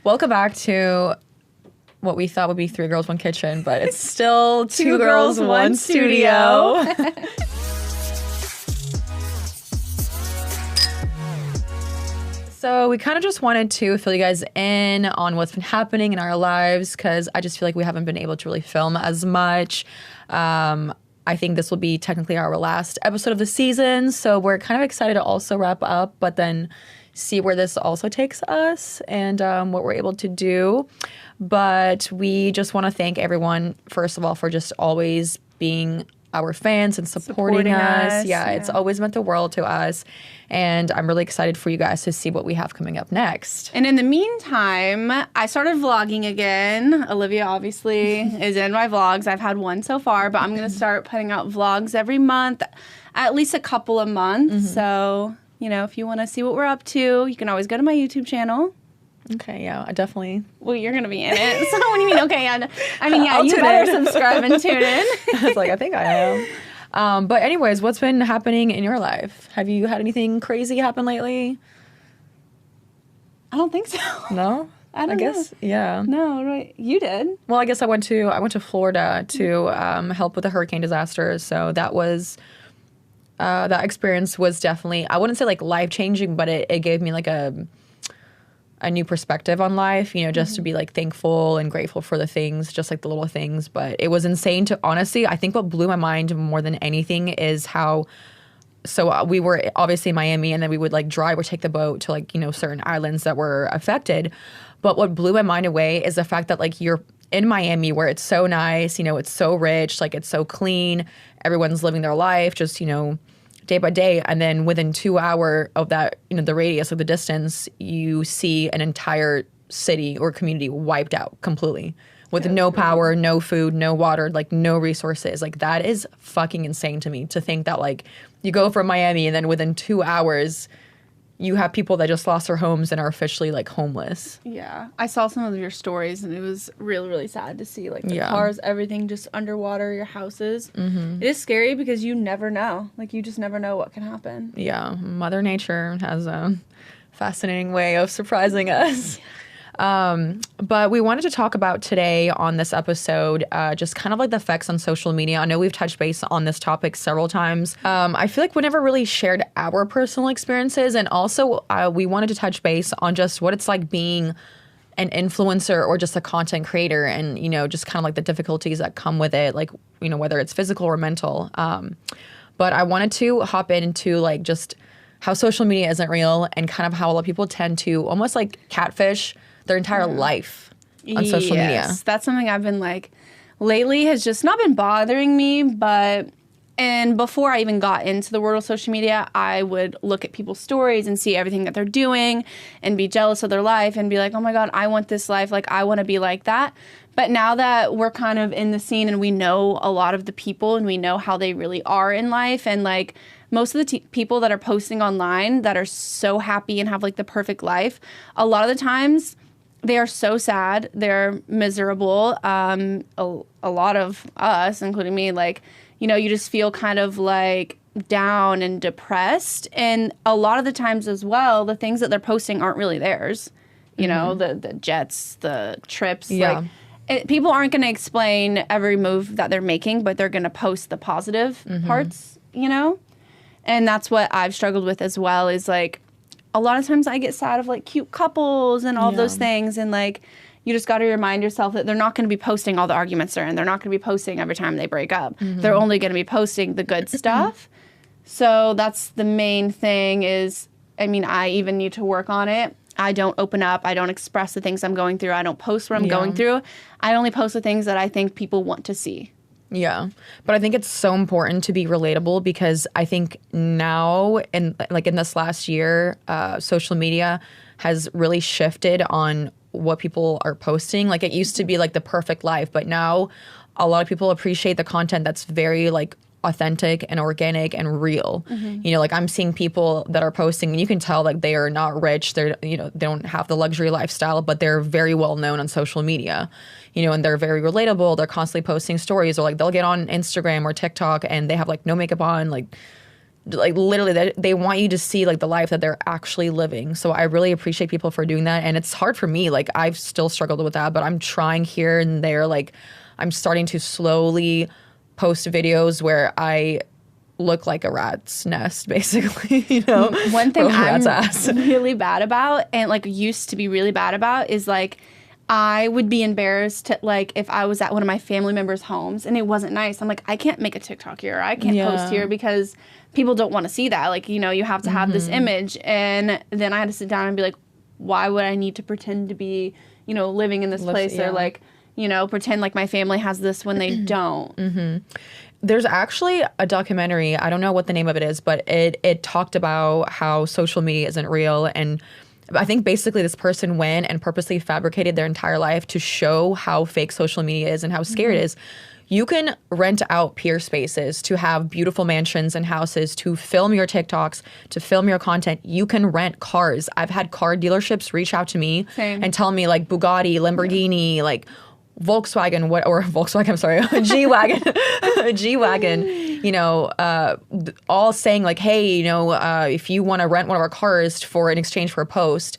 Welcome back to what we thought would be 3 Girls, 1 Kitchen, but it's still 2 Girls, 1 Studio. So we kind of just wanted to fill you guys in on what's been happening in our lives because I just feel like we haven't been able to really film as much. I think this will be technically our last episode of the season, so we're kind of excited to also wrap up, but then see where this also takes us and what we're able to do. But we just want to thank everyone, first of all, for just always being our fans and supporting us. Yeah, it's always meant the world to us. And I'm really excited for you guys to see what we have coming up next. And in the meantime, I started vlogging again. Olivia obviously is in my vlogs. I've had one so far, but I'm going to start putting out vlogs every month, at least a couple a month. So, you know, if you want to see what we're up to, you can always go to my YouTube channel. Okay, yeah, I definitely. Well, you're going to be in it. So what do you mean, okay? I mean, yeah, you better subscribe and tune in. I was like, I think I am. But anyways, what's been happening in your life? Have you had anything crazy happen lately? I don't think so. No? I guess, know. Yeah. No, right. You did. Well, I guess I went to Florida to help with the hurricane disasters. So that was, that experience was definitely, I wouldn't say like life-changing, but it gave me like a new perspective on life, you know, just to be like thankful and grateful for the things, just like the little things. But it was insane to, honestly, I think what blew my mind more than anything is how, so we were obviously in Miami and then we would like drive or take the boat to like, you know, certain islands that were affected. But what blew my mind away is the fact that like you're in Miami where it's so nice, you know, it's so rich, like it's so clean, everyone's living their life, just, you know, day by day, and then within 2 hours of that, you know, the radius of the distance, you see an entire city or community wiped out completely with no power, no food, no water, like no resources. Like that is fucking insane to me to think that like you go from Miami and then within 2 hours you have people that just lost their homes and are officially like homeless. Yeah. I saw some of your stories and it was really, really sad to see like the cars, everything just underwater, your houses. It is scary because you never know. Like you just never know what can happen. Yeah. Mother Nature has a fascinating way of surprising us. But we wanted to talk about today on this episode, just kind of like the effects on social media. I know we've touched base on this topic several times. I feel like we never really shared our personal experiences. And also we wanted to touch base on just what it's like being an influencer or just a content creator and, you know, just kind of like the difficulties that come with it, like, you know, whether it's physical or mental. But I wanted to hop into like just how social media isn't real and kind of how a lot of people tend to almost like catfish their entire life on social media. That's something I've been like lately has just not been bothering me, and before I even got into the world of social media, I would look at people's stories and see everything that they're doing and be jealous of their life and be like, oh my God, I want this life. Like, I want to be like that. But now that we're kind of in the scene and we know a lot of the people and we know how they really are in life and like most of the people that are posting online that are so happy and have like the perfect life, a lot of the times they are so sad. They're miserable. A lot of us, including me, like, you know, you just feel kind of like down and depressed. And a lot of the times as well, the things that they're posting aren't really theirs. You know, the jets, the trips. Yeah. Like, people aren't going to explain every move that they're making, but they're going to post the positive parts, you know? And that's what I've struggled with as well is like, a lot of times I get sad of like cute couples and all of those things. And like, you just got to remind yourself that they're not going to be posting all the arguments they're in. They're not going to be posting every time they break up. They're only going to be posting the good stuff. So that's the main thing is, I mean, I even need to work on it. I don't open up. I don't express the things I'm going through. I don't post what I'm going through. I only post the things that I think people want to see. Yeah. But I think it's so important to be relatable because I think now in this last year, social media has really shifted on what people are posting. Like it used to be like the perfect life, but now a lot of people appreciate the content that's very like authentic and organic and real. You know, like I'm seeing people that are posting and you can tell like they are not rich. They're, you know, they don't have the luxury lifestyle, but they're very well known on social media, you know, and they're very relatable. They're constantly posting stories or like they'll get on Instagram or TikTok and they have like no makeup on, like like literally they want you to see like the life that they're actually living. So I really appreciate people for doing that. And it's hard for me. Like I've still struggled with that, but I'm trying here and there. Like I'm starting to slowly post videos where I look like a rat's nest, basically, you know. One thing Or a rat's I'm ass. really bad about, and like used to be really bad about, is like I would be embarrassed to, like, if I was at one of my family members' homes and it wasn't nice. I'm like, I can't make a TikTok here. I can't post here because people don't want to see that. Like, you know, you have to have this image. And then I had to sit down and be like, why would I need to pretend to be, you know, living in this place or like, you know, pretend like my family has this when they don't. There's actually a documentary, I don't know what the name of it is, but it talked about how social media isn't real. And I think basically this person went and purposely fabricated their entire life to show how fake social media is and how scary it is. You can rent out peer spaces to have beautiful mansions and houses, to film your TikToks, to film your content. You can rent cars. I've had car dealerships reach out to me and tell me like Bugatti, Lamborghini, like Volkswagen, I'm sorry, G-Wagon, you know, all saying like, hey, you know, if you want to rent one of our cars for in exchange for a post.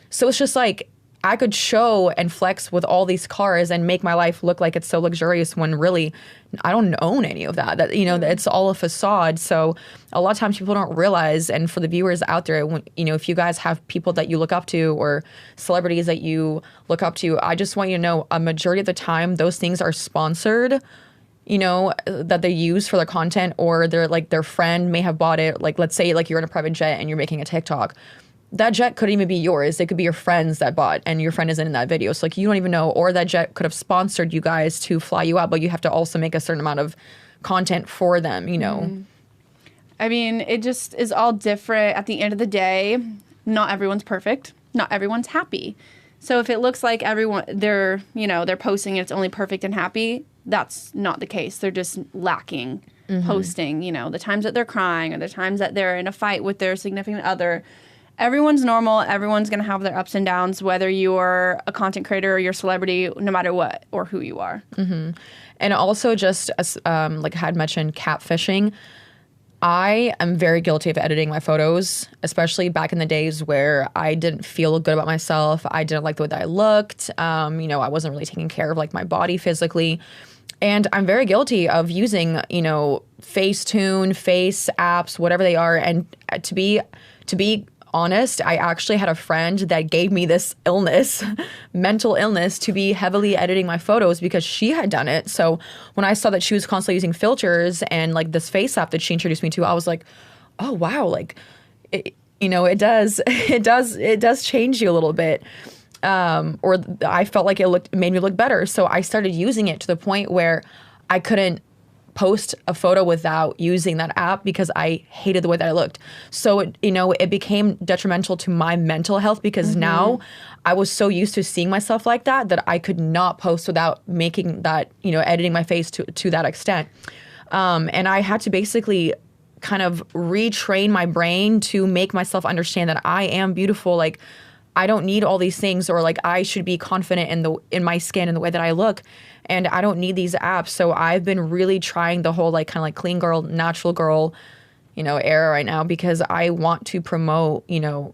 So it's just like, I could show and flex with all these cars and make my life look like it's so luxurious when really I don't own any of that. That, you know, it's all a facade. So a lot of times people don't realize, and for the viewers out there, when, you know, if you guys have people that you look up to or celebrities that you look up to, I just want you to know a majority of the time those things are sponsored, you know, that they use for their content, or they're like their friend may have bought it. Like, let's say like you're in a private jet and you're making a TikTok. That jet couldn't even be yours. It could be your friends that bought, and your friend isn't in that video. So like you don't even know, or that jet could have sponsored you guys to fly you out, but you have to also make a certain amount of content for them, you know. I mean, it just is all different. At the end of the day, not everyone's perfect. Not everyone's happy. So if it looks like everyone, they're posting and it's only perfect and happy, that's not the case. They're just lacking posting, you know, the times that they're crying or the times that they're in a fight with their significant other. Everyone's normal. Everyone's going to have their ups and downs, whether you're a content creator or you're a celebrity, no matter what or who you are. And also just as like I had mentioned, catfishing. I am very guilty of editing my photos, especially back in the days where I didn't feel good about myself. I didn't like the way that I looked. You know, I wasn't really taking care of like my body physically. And I'm very guilty of using, you know, Facetune, face apps, whatever they are. And to be honest, I actually had a friend that gave me this illness, mental illness, to be heavily editing my photos because she had done it. So when I saw that she was constantly using filters and like this face app that she introduced me to, I was like, oh wow, like, you know, it does change you a little bit. Or I felt like it made me look better. So I started using it to the point where I couldn't post a photo without using that app because I hated the way that I looked. So it became detrimental to my mental health because now I was so used to seeing myself like that I could not post without making that, you know, editing my face to that extent. And I had to basically kind of retrain my brain to make myself understand that I am beautiful. Like, I don't need all these things, or like I should be confident in my skin and the way that I look, and I don't need these apps. So I've been really trying the whole like kind of like clean girl, natural girl, you know, era right now because I want to promote, you know,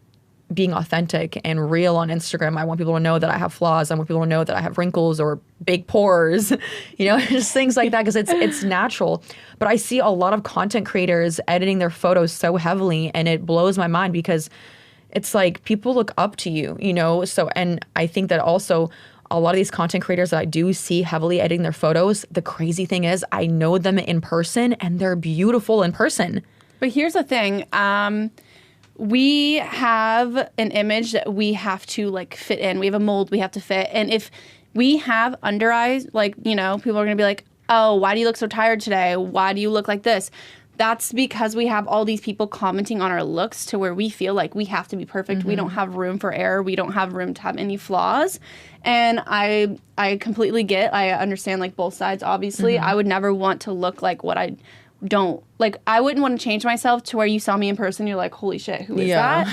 being authentic and real on Instagram. I want people to know that I have flaws. I want people to know that I have wrinkles or big pores, you know, just things like that because it's natural. But I see a lot of content creators editing their photos so heavily, and it blows my mind because it's like people look up to you, you know? So, and I think that also a lot of these content creators that I do see heavily editing their photos, the crazy thing is I know them in person and they're beautiful in person. But here's the thing. We have an image that we have to like fit in. We have a mold we have to fit. And if we have under eyes, like, you know, people are going to be like, oh, why do you look so tired today? Why do you look like this? That's because we have all these people commenting on our looks to where we feel like we have to be perfect. We don't have room for error. We don't have room to have any flaws. And I completely I understand like both sides, obviously. I would never want to look like what I don't. Like, I wouldn't want to change myself to where you saw me in person, you're like, holy shit, who is that?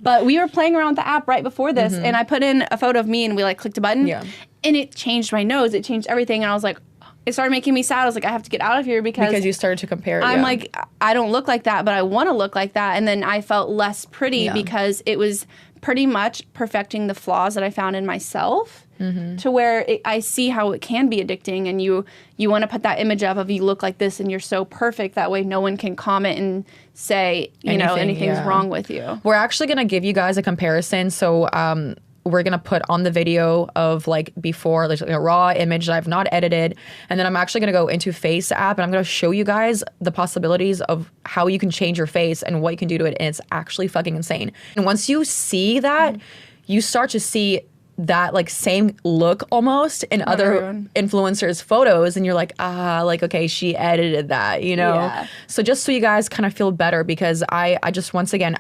But we were playing around with the app right before this, and I put in a photo of me and we like clicked a button. And it changed my nose. It changed everything. And I was like, it started making me sad. I was like, I have to get out of here because you started to compare. I'm yeah. like, I don't look like that, but I want to look like that. And then I felt less pretty because it was pretty much perfecting the flaws that I found in myself. To where I see how it can be addicting, and you want to put that image up of you look like this and you're so perfect, that way no one can comment and say anything's wrong with you. We're actually going to give you guys a comparison. So we're going to put on the video of like before, like a raw image that I've not edited. And then I'm actually going to go into Face app and I'm going to show you guys the possibilities of how you can change your face and what you can do to it. And it's actually fucking insane. And once you see that, you start to see that like same look almost in other influencers' photos, and you're like, like, okay, she edited that, you know? Yeah. So just so you guys kind of feel better, because I just, once again,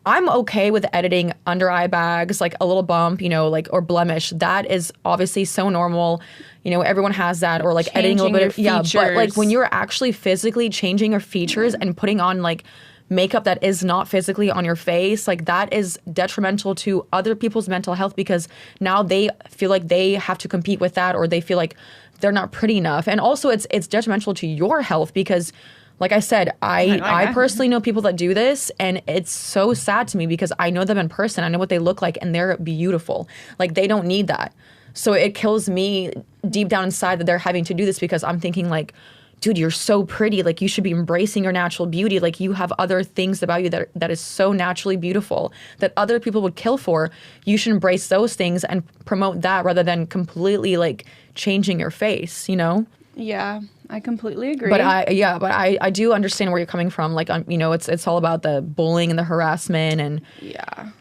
I'm okay with editing under eye bags, like a little bump, you know, like, or blemish. That is obviously so normal. You know, everyone has that, or like editing a little bit. Yeah, but like when you're actually physically changing your features and putting on like makeup that is not physically on your face, like that is detrimental to other people's mental health, because now they feel like they have to compete with that, or they feel like they're not pretty enough. And also it's detrimental to your health, because like I said, I personally know people that do this, and it's so sad to me because I know them in person. I know what they look like, and they're beautiful. Like, they don't need that. So it kills me deep down inside that they're having to do this, because I'm thinking like, dude, you're so pretty. Like, you should be embracing your natural beauty. Like, you have other things about you that is so naturally beautiful that other people would kill for. You should embrace those things and promote that, rather than completely like changing your face, you know? Yeah, I completely agree. But I do understand where you're coming from. Like, you know, it's all about the bullying and the harassment, and you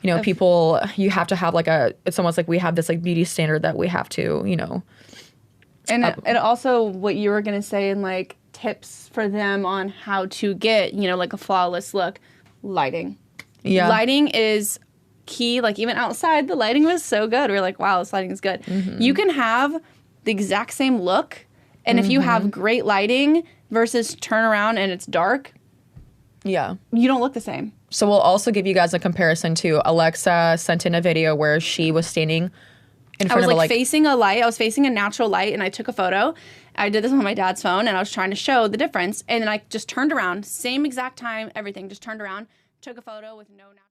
know, people, you have to have like it's almost like we have this like beauty standard that we have to, you know. And also what you were going to say, and like tips for them on how to get, you know, like a flawless look. Lighting. Yeah. Lighting is key. Like, even outside, the lighting was so good. We were like, wow, this lighting is good. You can have the exact same look, and if you have great lighting versus turn around and it's dark, you don't look the same. So we'll also give you guys a comparison too. Alexa sent in a video where she was standing in front of like facing a light. I was facing a natural light, and I took a photo. I did this on my dad's phone, and I was trying to show the difference. And then I just turned around, same exact time, everything, just turned around, took a photo with no natural